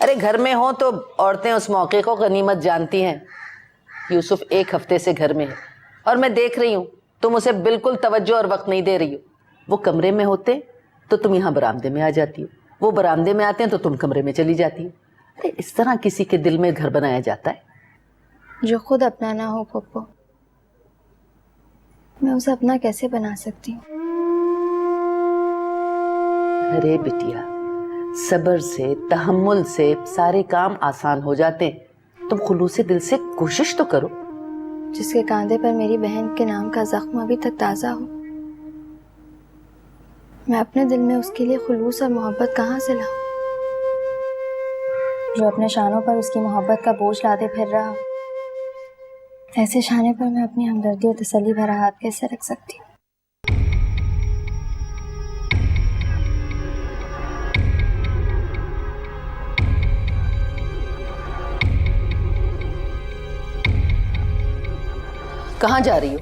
अरे घर में हो तो औरतें उस मौके को गनीमत जानती हैं। यूसुफ 1 हफ्ते से घर में है और मैं देख रही हूँ तुम उसे बिल्कुल तवज्जो और वक्त नहीं दे रही हो। वो कमरे में होते तो तुम यहाँ बरामदे में आ जाती हो, वो बरामदे में आते हैं तो तुम कमरे में चली जाती हो। अरे इस तरह किसी के दिल में घर बनाया जाता है? जो खुद अपना ना हो पप्पू, मैं उसे अपना कैसे बना सकती हूँ? अरे बिटिया, सब्र से तहम्मुल से सारे काम आसान हो जाते हैं। तुम खुलूसे दिल से कोशिश तो करो। जिसके कांधे पर मेरी बहन के नाम का जख्म अभी तक ताज़ा हो, मैं अपने दिल में उसके लिए खुलूस और मोहब्बत कहाँ से लाऊं? जो अपने शानों पर उसकी मोहब्बत का बोझ लादे फिर रहा हो, ऐसे शाने पर मैं अपनी हमदर्दी और तसल्ली भरा हाथ कैसे रख सकती हूँ? कहाँ जा रही हो?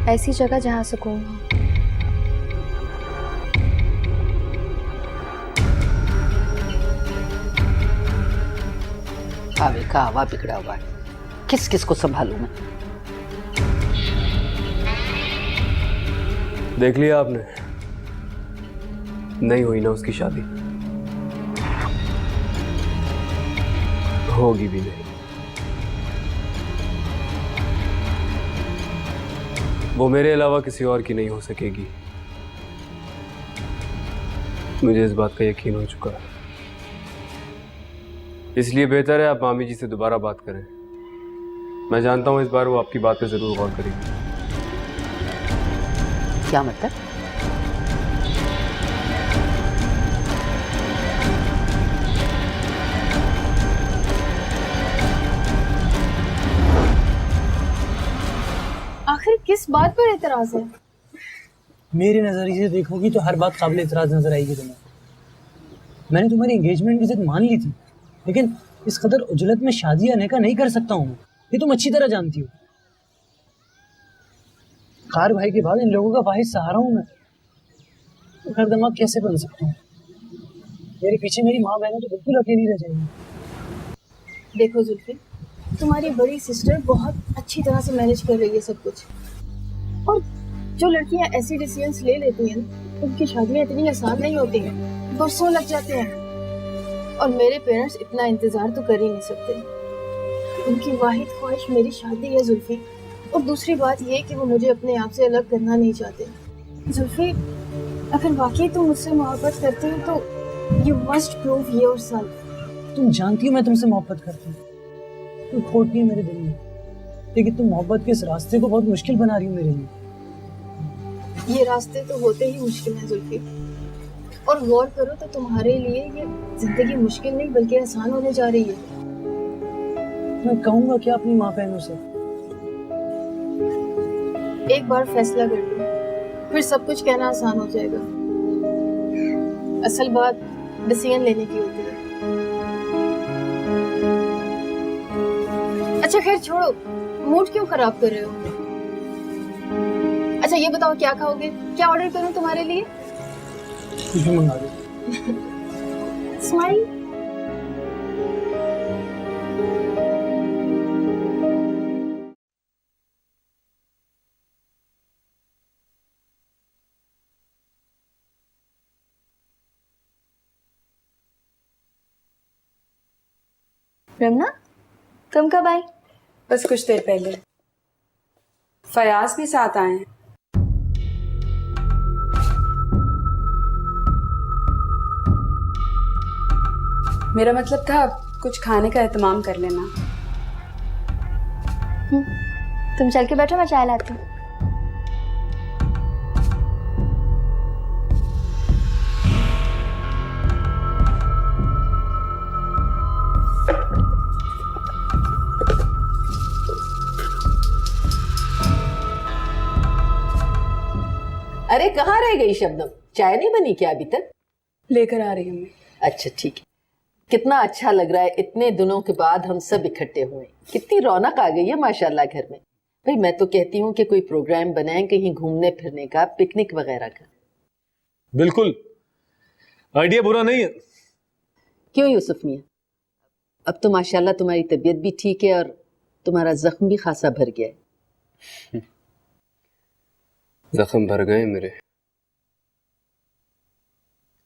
ऐसी जगह जहाँ सुकून हो। आवे का हवा बिगड़ा हुआ है, किस किस को संभालूं मैं? देख लिया आपने, नहीं हुई ना उसकी शादी, होगी भी नहीं। वो मेरे अलावा किसी और की नहीं हो सकेगी, मुझे इस बात का यकीन हो चुका है। इसलिए बेहतर है आप मामी जी से दोबारा बात करें। मैं जानता हूं इस बार वो आपकी बात पे जरूर गौर करेंगी। क्या मतलब? आखिर किस बात पर एतराज है? मेरे नजरिए से देखोगी तो हर बात काबिल एतराज नजर आएगी तुम्हें। मैंने तुम्हारी एंगेजमेंट की जिद मान ली थी, लेकिन इस कदर उजलत में शादी या निकाह नहीं कर सकता हूँ मैं, ये तुम अच्छी तरह जानती हो। खार भाई के बाद इन लोगों का वाहिद सहारा हूँ मैं, तो घर दमाग कैसे बन सकता हूँ? मेरे पीछे मेरी माँ बहन तो बिल्कुल अकेली रह जाएंगी। देखो जुल्फी, तुम्हारी बड़ी सिस्टर बहुत अच्छी तरह से मैनेज कर रही है सब कुछ, और जो लड़कियां ऐसी डिसीजंस ले लेती हैं उनकी शादियां इतनी आसान नहीं होती हैं, बरसों लग जाते हैं। और मेरे पेरेंट्स इतना इंतजार तो कर ही नहीं सकते। उनकी वाहिद ख्वाहिश मेरी शादी है जुल्फी, और दूसरी बात ये कि वो मुझे अपने आप से अलग करना नहीं चाहते। जुल्फी, अगर वाकई तुम मुझसे मोहब्बत करती हो तो यू मस्ट प्रूव योरसेल्फ। तुम जानती हो मैं तुमसे मोहब्बत करती हूँ, तुम खोटी है मेरे दिल में, लेकिन तुम मोहब्बत के इस रास्ते को बहुत मुश्किल बना रही हो मेरे लिए। ये रास्ते तो होते ही मुश्किल हैं जुल्फी, और गौर करो तो तुम्हारे लिए ये जिंदगी मुश्किल नहीं बल्कि आसान होने जा रही है। मैं कहूँगा क्या अपनी माँ बहनों से? एक बार फैसला कर लो, फिर सब कुछ कहना आसान हो जाएगा। असल बात डिसीजन लेने की होती है। अच्छा खैर छोड़ो, मूड क्यों खराब कर रहे हो? अच्छा ये बताओ क्या खाओगे? क्या ऑर्डर करूं तुम्हारे लिए? कुछ भी मंगा दो। स्माइल। रमना, तुम कब आई? बस कुछ देर पहले। फयाज भी साथ आए हैं। मेरा मतलब था कुछ खाने का एहतमाम कर लेना। तुम चल के बैठो, मैं चाय लाती हूँ। अरे कहाँ रह गई शबनम? चाय नहीं बनी क्या अभी तक? लेकर आ रही हूँ मैं। अच्छा ठीक है। कितना अच्छा लग रहा है, इतने दिनों के बाद हम सब इकट्ठे हुए। कितनी रौनक आ गई है माशाल्लाह घर में। भाई मैं तो कहती हूँ कि कोई प्रोग्राम बनाएं, कहीं घूमने फिरने का, पिकनिक वगैरह का। बिल्कुल, आइडिया बुरा नहीं है। क्यों यूसुफ मियाँ, अब तो माशाल्लाह तुम्हारी तबीयत भी ठीक है और तुम्हारा जख्म भी खासा भर गया है। जख्म भर गए मेरे,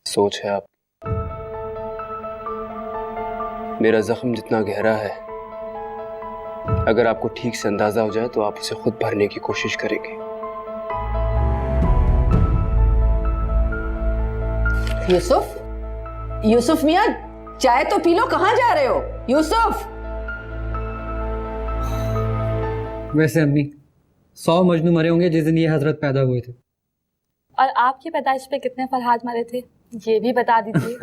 सोच है आप। मेरा जख्म जितना गहरा है, अगर आपको ठीक से अंदाजा हो जाए तो आप उसे खुद भरने की कोशिश करेंगे। यूसुफ मियाँ, चाय तो पी लो, कहाँ जा रहे हो यूसुफ? वैसे अम्मी 100 मजनू मरे होंगे जिस दिन ये हजरत पैदा हुए थे। और आपकी पैदाइश पे कितने फरहाद मरे थे ये भी बता दीजिए।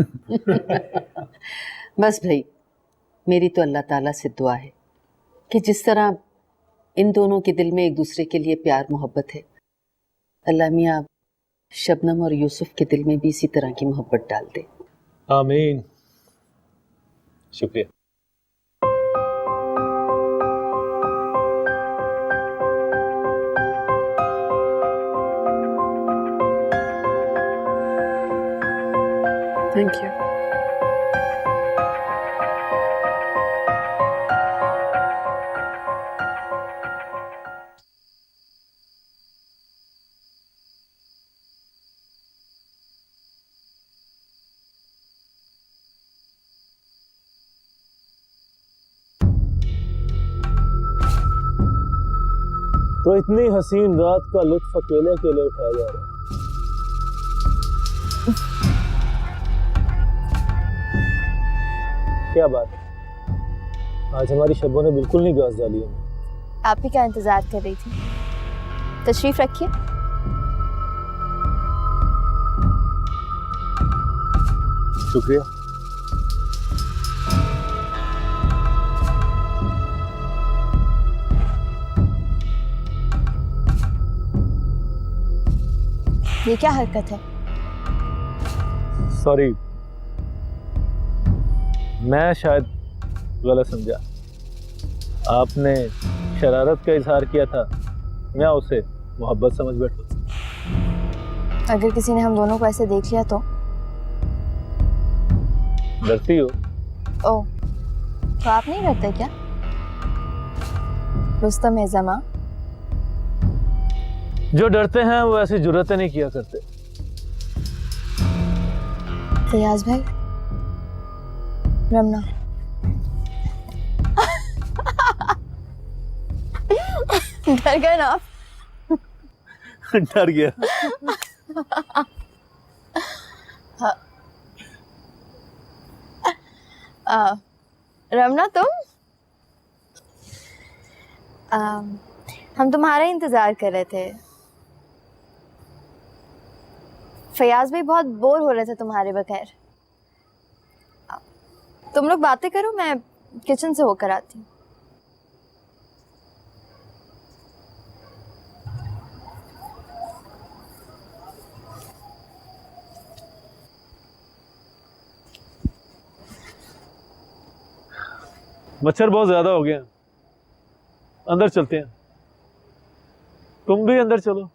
बस भाई, मेरी तो अल्लाह ताला से दुआ है कि जिस तरह इन दोनों के दिल में एक दूसरे के लिए प्यार मोहब्बत है, अल्लाह मियाँ शबनम और यूसुफ के दिल में भी इसी तरह की मोहब्बत डाल दे। आमीन। शुक्रिया। Thank you. तो इतनी हसीन रात का लुत्फ अकेले अकेले उठाया जा रहा है। क्या बात है, आज हमारी शबों ने बिल्कुल नहीं गाज डाली हमें। आप ही का इंतजार कर रही थी, तशरीफ रखिए। शुक्रिया। ये क्या हरकत है? सॉरी, मैं शायद गलत समझा। आपने शरारत का इजहार किया था, मैं उसे मोहब्बत समझ बैठा। अगर किसी ने हम दोनों को ऐसे देख लिया तो? डरती हो? ओह, तो आप नहीं डरते क्या? रुस्तम है जमा। जो डरते हैं वो ऐसी जुर्रतें नहीं किया करते। फयाज भाई, रमना। डर गए ना आप? डर गया। रमना तुम? हम तुम्हारा इंतजार कर रहे थे। फयाज भी बहुत बोर हो रहे थे तुम्हारे बगैर। तुम लोग बातें करो, मैं किचन से होकर आती हूँ। मच्छर बहुत ज्यादा हो गया, अंदर चलते हैं। तुम भी अंदर चलो।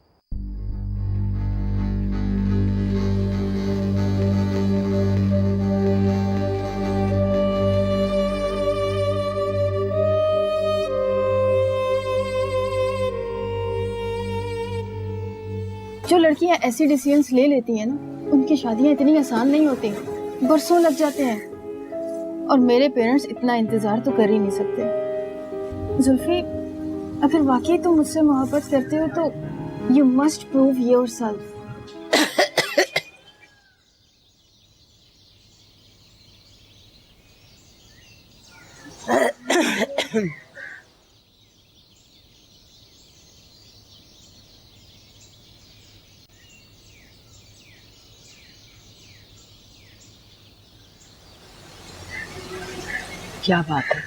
जो लड़कियां ऐसी डिसीजंस ले लेती हैं ना, उनकी शादियां इतनी आसान नहीं होती, बरसों लग जाते हैं। और मेरे पेरेंट्स इतना इंतजार तो कर ही नहीं सकते। जुल्फी, अगर वाकई तुम मुझसे मोहब्बत करते हो तो यू मस्ट प्रूव योरसेल्फ। क्या बात है,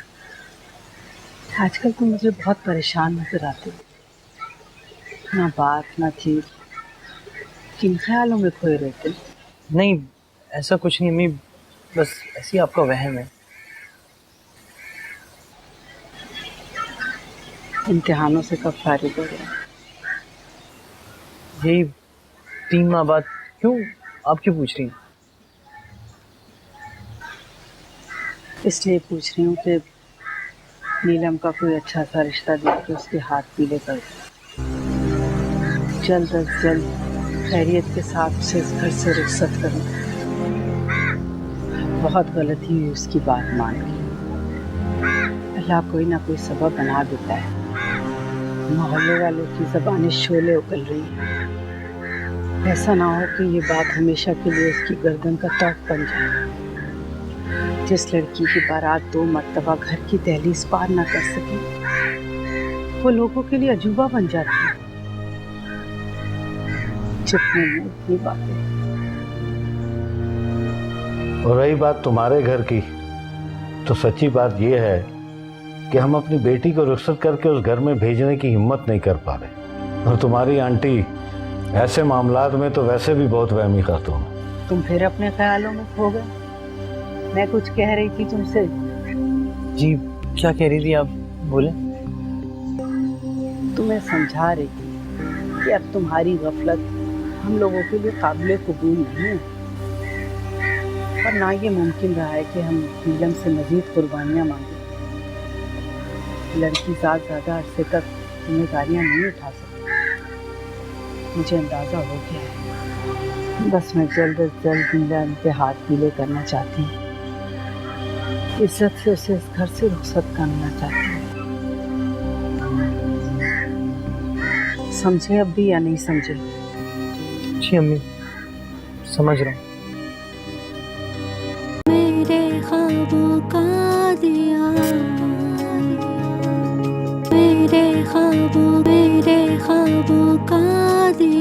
आजकल तुम मुझे बहुत परेशान नजर आते हो। ना बात ना चीज, किन ख्यालों में खोए रहते हो? नहीं, ऐसा कुछ नहीं अम्मी, बस ऐसी आपका वहम है। इम्तिहानों से कब फारिग हो गए? यही 3 माह बाद। क्यों, आप क्यों पूछ रही हैं? इसलिए पूछ रही हूँ कि नीलम का कोई अच्छा सा रिश्ता देख के उसके हाथ पीले कर दो। जल्द अज जल्द खैरियत के साथ उसे इस घर से रुखसत करूँ। बहुत गलती हुई उसकी बात मान के। अल्लाह कोई ना कोई सबब बना देता है। मोहल्ले वालों की ज़बानें शोले उगल रही हैं। ऐसा ना हो कि ये बात हमेशा के लिए उसकी गर्दन का तौक बन जाए। जिस लड़की की बारात 2 मर्तबा घर की दहलीज पार ना कर सके, वो लोगों के लिए अजूबा बन जाती है। जितने में उतनी बातें। और रही बात तुम्हारे घर की, तो सच्ची बात यह है कि हम अपनी बेटी को रुखसत करके उस घर में भेजने की हिम्मत नहीं कर पा रहे। और तुम्हारी आंटी ऐसे मामलात में तो वैसे भी बहुत वहमी खातून है। तुम फिर अपने ख्यालों में खो गए। मैं कुछ कह रही थी तुमसे। जी क्या कह रही थी आप, बोले। तुम्हें समझा रही थी कि अब तुम्हारी गफलत हम लोगों के लिए काबिल कबूल नहीं है, और ना ये मुमकिन रहा है कि हम नीलम से मजीद कुर्बानियाँ मांगें। लड़की ज़्यादा अरसे तक जिम्मेदारियाँ नहीं उठा सकती। मुझे अंदाज़ा हो गया है। बस मैं जल्द अज जल्द नीलम के हाथ पीले करना चाहती हूँ। इज्जत से उसे इस घर से रुखसत करना चाहती हूँ। समझे अब भी या नहीं समझे? जी अम्मी, समझ रहा हूँ। मेरे ख्वाबों का दिया, मेरे ख्वाबों का दिया।